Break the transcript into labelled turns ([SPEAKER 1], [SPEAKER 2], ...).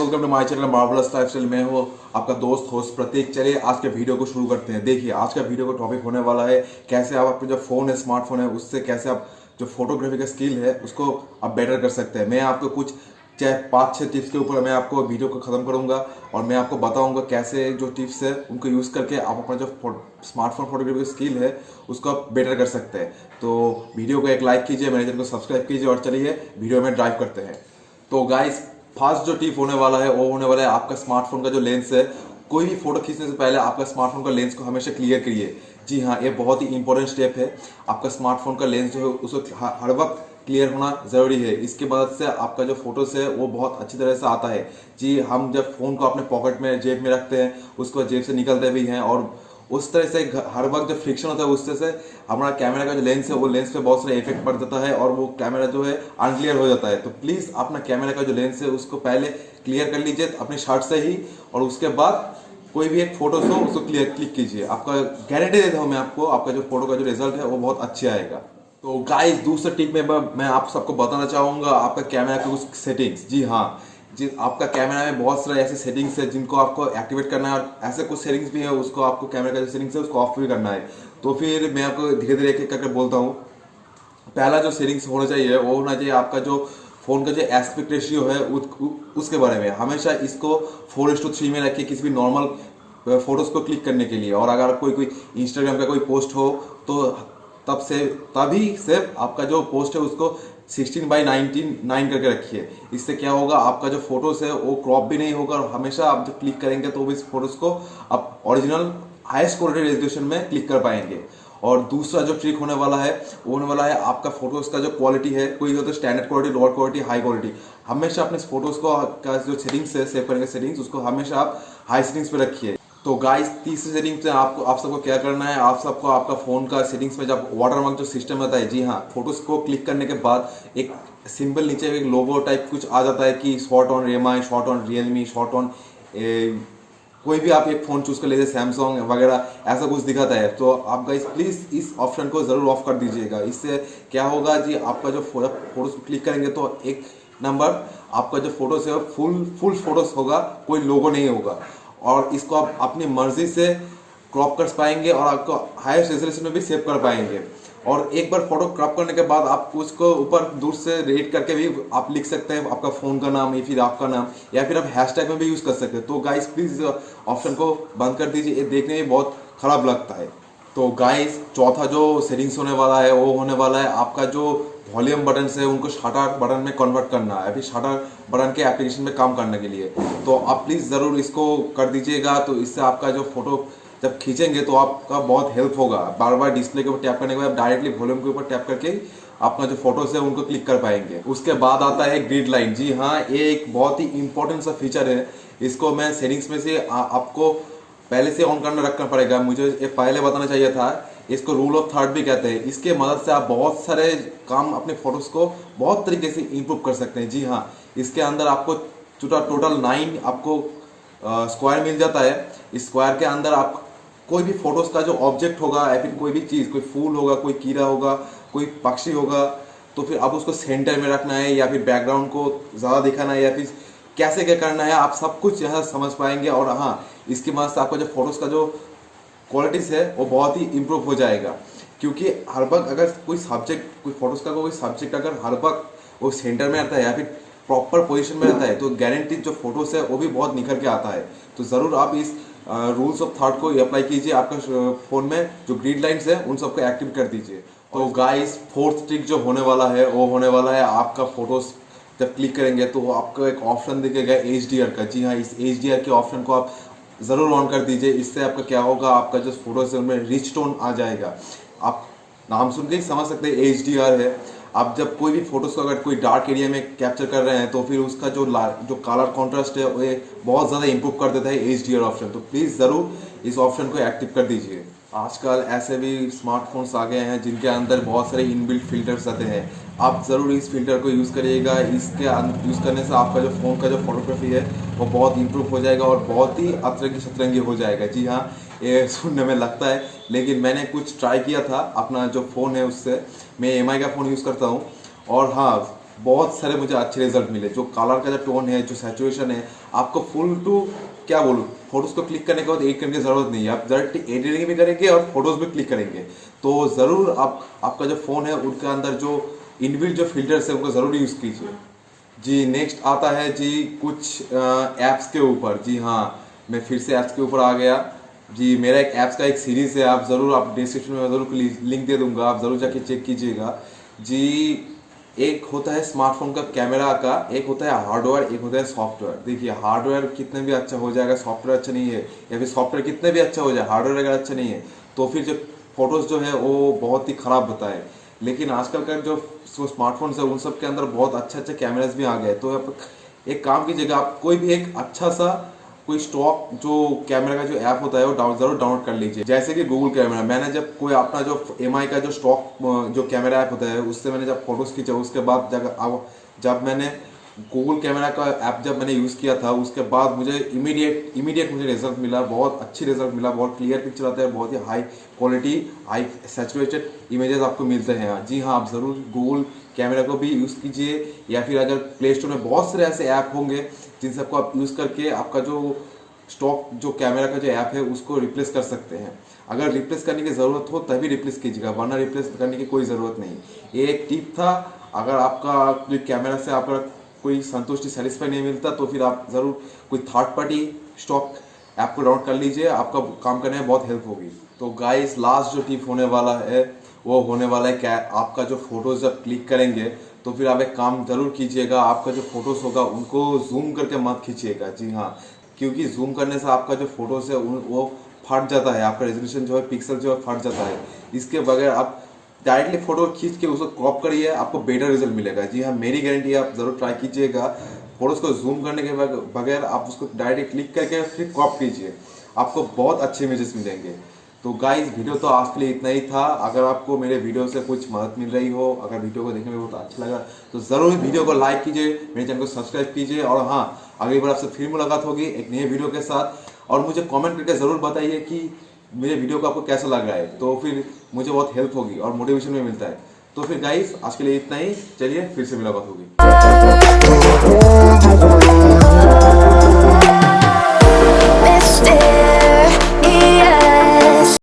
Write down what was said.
[SPEAKER 1] Welcome to my channel Marvellous Lifestyle. मैं हूँ आपका दोस्त होस्ट प्रतीक। चलिए आज के वीडियो को शुरू करते हैं। देखिए आज का वीडियो का टॉपिक होने वाला है कैसे आप अपने जो फ़ोन है, स्मार्टफोन है, उससे कैसे आप जो फोटोग्राफी का स्किल है उसको आप बेटर कर सकते हैं। मैं आपको कुछ चाहे 5-6 टिप्स के ऊपर मैं आपको वीडियो को ख़त्म करूंगा और मैं आपको बताऊंगा कैसे जो टिप्स है उनको यूज़ करके आप अपना जो स्मार्टफोन फोटोग्राफी का स्किल है उसको आप बेटर कर सकते हैं। तो वीडियो को एक लाइक कीजिए, मेरे चैनल को सब्सक्राइब कीजिए और चलिए वीडियो में ड्राइव करते हैं। तो गाइस फर्स्ट जो टिप होने वाला है वो होने वाला है आपका स्मार्टफोन का जो लेंस है। कोई भी फोटो खींचने से पहले आपका स्मार्टफोन का लेंस को हमेशा क्लियर करिए। जी हाँ, ये बहुत ही इंपॉर्टेंट स्टेप है। आपका स्मार्टफोन का लेंस जो है उसको हर वक्त क्लियर होना ज़रूरी है। इसके मदद से आपका जो फोटोस है वो बहुत अच्छी तरह से आता है। जी, हम जब फ़ोन को अपने पॉकेट में जेब में रखते हैं उसको जेब से निकलते भी हैं और उस तरह से हर वक्त जो फ्रिक्शन होता है उससे से हमारा कैमरा का जो लेंस है वो लेंस पे बहुत सारा इफेक्ट पड़ जाता है और वो कैमरा जो है अनक्लियर हो जाता है। तो प्लीज़ अपना कैमरा का जो लेंस है उसको पहले क्लियर कर लीजिए अपने शॉट से ही, और उसके बाद कोई भी एक फोटो हो उसको क्लिक कीजिए। आपका गारंटी देता हूँ मैं आपको, आपका जो फोटो का जो रिजल्ट है वो बहुत अच्छा आएगा। तो गाइस दूसरा टिप में मैं आप सबको बताना चाहूँगा आपका कैमरा की कुछ सेटिंग्स। जी हाँ, जी आपका कैमरा में बहुत सारे ऐसे सेटिंग्स है जिनको आपको एक्टिवेट करना है और ऐसे कुछ सेटिंग्स भी है उसको आपको कैमरा का जो सेटिंग्स है उसको ऑफ भी करना है। तो फिर मैं आपको धीरे धीरे एक एक करके बोलता हूँ। पहला जो सेटिंग्स होना चाहिए वो होना चाहिए आपका जो फ़ोन का जो एस्पेक्ट रेशियो है उसके बारे में। हमेशा इसको 4:3 में रखिए किसी भी नॉर्मल फोटोज़ को क्लिक करने के लिए। और अगर कोई इंस्टाग्राम का कोई पोस्ट हो तो तभी सिर्फ आपका जो पोस्ट है उसको 16:9 करके रखिए। इससे क्या होगा, आपका जो फोटोज है वो क्रॉप भी नहीं होगा और हमेशा आप जब क्लिक करेंगे तो इस फोटोज को आप ओरिजिनल हाईएस्ट क्वालिटी रेजोल्यूशन में क्लिक कर पाएंगे। और दूसरा जो ट्रिक होने वाला है वो होने वाला है आपका फोटोज का जो क्वालिटी है, कोई होता है standard quality, lower quality, high quality. हमेशा अपने फोटोज को का जो सेटिंग्स है सेव करने के सेटिंग्स उसको हमेशा आप हाई सेटिंग्स पे रखिए। तो गाइस तीसरी सेटिंग्स में आपको आप सबको क्या करना है, आप सबको आपका फ़ोन का सेटिंग्स में जब वाटरमार्क जो सिस्टम रहता है, जी हाँ, फोटोज़ को क्लिक करने के बाद एक सिंपल नीचे एक लोगो टाइप कुछ आ जाता है कि shot on रेमाई, shot on Realme, shot on कोई भी आप एक फ़ोन चूज़ कर लीजिए, सैमसंग वगैरह ऐसा कुछ दिखाता है। तो आप गाइस प्लीज़ इस ऑप्शन को ज़रूर ऑफ कर दीजिएगा। इससे क्या होगा जी, आपका जो फोटोज़ को क्लिक करेंगे तो एक नंबर आपका जो फोटोज़ है फुल फोटोज़ होगा, कोई लोगो नहीं होगा। और इसको आप अपनी मर्जी से क्रॉप कर पाएंगे और आपको हाईएस्ट रेजोल्यूशन में भी सेव कर पाएंगे। और एक बार फोटो क्रॉप करने के बाद आप उसको ऊपर दूर से रेट करके भी आप लिख सकते हैं आपका फ़ोन का नाम या फिर आपका नाम, या फिर आप हैशटैग में भी यूज़ कर सकते हैं। तो गाइस प्लीज़ ऑप्शन को बंद कर दीजिए, ये देखने में बहुत ख़राब लगता है। तो गाइस चौथा जो सेटिंग्स होने वाला है वो होने वाला है आपका जो वॉल्यूम बटन है उनको शटर बटन में कन्वर्ट करना है, फिर शटर बटन के एप्लीकेशन में काम करने के लिए। तो आप प्लीज़ ज़रूर इसको कर दीजिएगा। तो इससे आपका जो फोटो जब खींचेंगे तो आपका बहुत हेल्प होगा। बार बार डिस्प्ले के ऊपर टैप करने के बाद डायरेक्टली वॉल्यूम के ऊपर टैप करके अपना जो फोटोज है उनको क्लिक कर पाएंगे। उसके बाद आता है ग्रिड लाइन। जी हाँ, ये एक बहुत ही इंपॉर्टेंट सा फीचर है। इसको मैं सेटिंग्स में से आपको पहले से ऑन करना रखना पड़ेगा, मुझे ये पहले बताना चाहिए था। इसको रूल ऑफ थर्ड भी कहते हैं। इसके मदद से आप बहुत सारे काम अपने फोटोज़ को बहुत तरीके से इम्प्रूव कर सकते हैं। जी हाँ, इसके अंदर आपको टोटल 9 आपको स्क्वायर मिल जाता है। इस स्क्वायर के अंदर आप कोई भी फोटोज़ का जो ऑब्जेक्ट होगा या फिर कोई भी चीज़, कोई फूल होगा, कोई कीड़ा होगा, कोई पक्षी होगा, तो फिर आप उसको सेंटर में रखना है या फिर बैकग्राउंड को ज़्यादा दिखाना है या फिर कैसे क्या करना है, आप सब कुछ यहाँ समझ पाएंगे। और हाँ, इसकी मदद से आपका जो फोटोज़ का जो क्वालिटीज़ है वो बहुत ही इम्प्रूव हो जाएगा। क्योंकि हर वक्त अगर कोई सब्जेक्ट, कोई फोटोज़ का कोई सब्जेक्ट अगर हर वक्त वो सेंटर में रहता है या फिर प्रॉपर पोजीशन में रहता है तो गारंटीड जो फोटोज़ है वो भी बहुत निखर के आता है। तो ज़रूर आप इस रूल्स ऑफ थर्ड को अप्लाई कीजिए। आपका फ़ोन में जो ग्रिड लाइन्स है उन सबको एक्टिव कर दीजिए। तो गाइस फोर्थ ट्रिक जो होने वाला है वो होने वाला है आपका फोटोज़ जब क्लिक करेंगे तो आपको एक ऑप्शन दिखेगा HDR का। जी हाँ, इस HDR के ऑप्शन को आप ज़रूर ऑन कर दीजिए। इससे आपका क्या होगा, आपका जो फोटोज़ है उनमें रिच टोन आ जाएगा। आप नाम सुन के ही समझ सकते हैं HDR है। आप जब कोई भी फोटोज़ को अगर कोई डार्क एरिया में कैप्चर कर रहे हैं तो फिर उसका जो कलर कॉन्ट्रास्ट है वो बहुत ज़्यादा इंप्रूव कर देता है HDR ऑप्शन। तो प्लीज़ ज़रूर इस ऑप्शन को एक्टिव कर दीजिए। आजकल ऐसे भी स्मार्टफोन्स आ गए हैं जिनके अंदर बहुत सारे इनबिल्ट फिल्टर्स आते हैं। आप ज़रूर इस फिल्टर को यूज़ करिएगा। इसके यूज़ करने से आपका जो फ़ोन का जो फोटोग्राफी है वो बहुत इंप्रूव हो जाएगा और बहुत ही अतरंगी सतरंगी हो जाएगा। जी हाँ, ये सुनने में लगता है लेकिन मैंने कुछ ट्राई किया था अपना जो फ़ोन है उससे। मैं MI का फ़ोन यूज़ करता हूँ और हाँ, बहुत सारे मुझे अच्छे रिजल्ट मिले। जो कलर का जो टोन है, जो सैचुरेशन है, आपको फुल टू क्या बोलूँ, फोटोज को क्लिक करने के बाद एडिट करने की जरूरत नहीं है, आप डायरेक्ट एडिटिंग भी करेंगे और फोटोज भी क्लिक करेंगे। तो ज़रूर आप आपका जो फ़ोन है उनके अंदर जो इनबिल्ट जो फिल्टर्स है उनको ज़रूर यूज़ कीजिए। जी नेक्स्ट आता है जी कुछ ऐप्स के ऊपर। जी हाँ, मैं फिर से ऐप्स के ऊपर आ गया। जी मेरा एक ऐप्स का एक सीरीज़ है, आप ज़रूर आप डिस्क्रिप्शन में ज़रूर लिंक दे दूंगा, आप ज़रूर जाके चेक कीजिएगा। जी एक होता है स्मार्टफोन का कैमरा का, एक होता है हार्डवेयर, एक होता है सॉफ्टवेयर। देखिए हार्डवेयर कितने भी अच्छा हो जाएगा, सॉफ्टवेयर अच्छा नहीं है, या फिर सॉफ्टवेयर कितने भी अच्छा हो जाए हार्डवेयर अगर अच्छा नहीं है तो फिर जो फोटोज़ जो है वो बहुत ही ख़राब होता है। लेकिन आजकल का जो स्मार्टफोन्स है उन सब के अंदर बहुत अच्छे अच्छे कैमराज भी आ गए। तो आप एक काम कीजिएगा, आप कोई भी एक अच्छा सा कोई स्टॉक जो कैमरा का जो ऐप होता है वो जरूर डाउनलोड कर लीजिए। जैसे कि गूगल कैमरा, मैंने जब कोई अपना जो एमआई का जो स्टॉक जो कैमरा ऐप होता है उससे मैंने जब फोटोज़ खींचा, उसके बाद जब मैंने गूगल कैमरा का ऐप जब मैंने यूज़ किया था उसके बाद मुझे इमीडिएट मुझे रिजल्ट मिला, बहुत अच्छी रिजल्ट मिला, बहुत क्लियर पिक्चर आता है, बहुत ही high quality high saturated images आपको मिलते हैं। जी हाँ, आप ज़रूर गूगल कैमरा को भी यूज़ कीजिए, या फिर अगर प्ले स्टोर में बहुत सारे ऐसे ऐप होंगे जिन सबको आप यूज़ करके आपका जो स्टॉक जो कैमरा का जो ऐप है उसको रिप्लेस कर सकते हैं। अगर रिप्लेस करने की ज़रूरत हो तभी रिप्लेस कीजिएगा, वरना रिप्लेस करने की कोई ज़रूरत नहीं। ये एक टिप था, अगर आपका जो कैमरा से आपका कोई संतुष्टि सेटिस्फाई नहीं मिलता तो फिर आप ज़रूर कोई थर्ड पार्टी स्टॉक ऐप को डाउनलोड कर लीजिए, आपका काम करने में बहुत हेल्प होगी। तो गाइस लास्ट जो टिप होने वाला है वो होने वाला है क्या, आपका जो फोटोज़ जब क्लिक करेंगे तो फिर आप एक काम ज़रूर कीजिएगा, आपका जो फोटोज़ होगा उनको जूम करके मत खींचिएगा। जी हाँ, क्योंकि जूम करने से आपका जो फोटोज़ है वो फट जाता है, आपका रेजोल्यूशन जो है पिक्सल जो है फट जाता है। इसके बगैर आप डायरेक्टली फोटो खींच के उसको क्रॉप करिए, आपको बेटर रिजल्ट मिलेगा। जी हाँ, मेरी गारंटी है, आप ज़रूर ट्राई कीजिएगा। फोटोज़ को जूम करने के बगैर आप उसको डायरेक्टली क्लिक करके फिर क्रॉप कीजिए, आपको बहुत अच्छे इमेजेस मिलेंगे। तो गाइस वीडियो तो आज के लिए इतना ही था। अगर आपको मेरे वीडियो से कुछ मदद मिल रही हो, अगर वीडियो को देखने में बहुत अच्छा लगा तो ज़रूर वीडियो को लाइक कीजिए, मेरे चैनल को सब्सक्राइब कीजिए। और हाँ, अगली बार आपसे फिर मुलाकात होगी एक नए वीडियो के साथ। और मुझे कमेंट करके ज़रूर बताइए कि मेरे वीडियो को आपको कैसा लग रहा है, तो फिर मुझे बहुत हेल्प होगी और मोटिवेशन भी मिलता है। तो फिर गाइस आज के लिए इतना ही, चलिए फिर से मुलाकात होगी।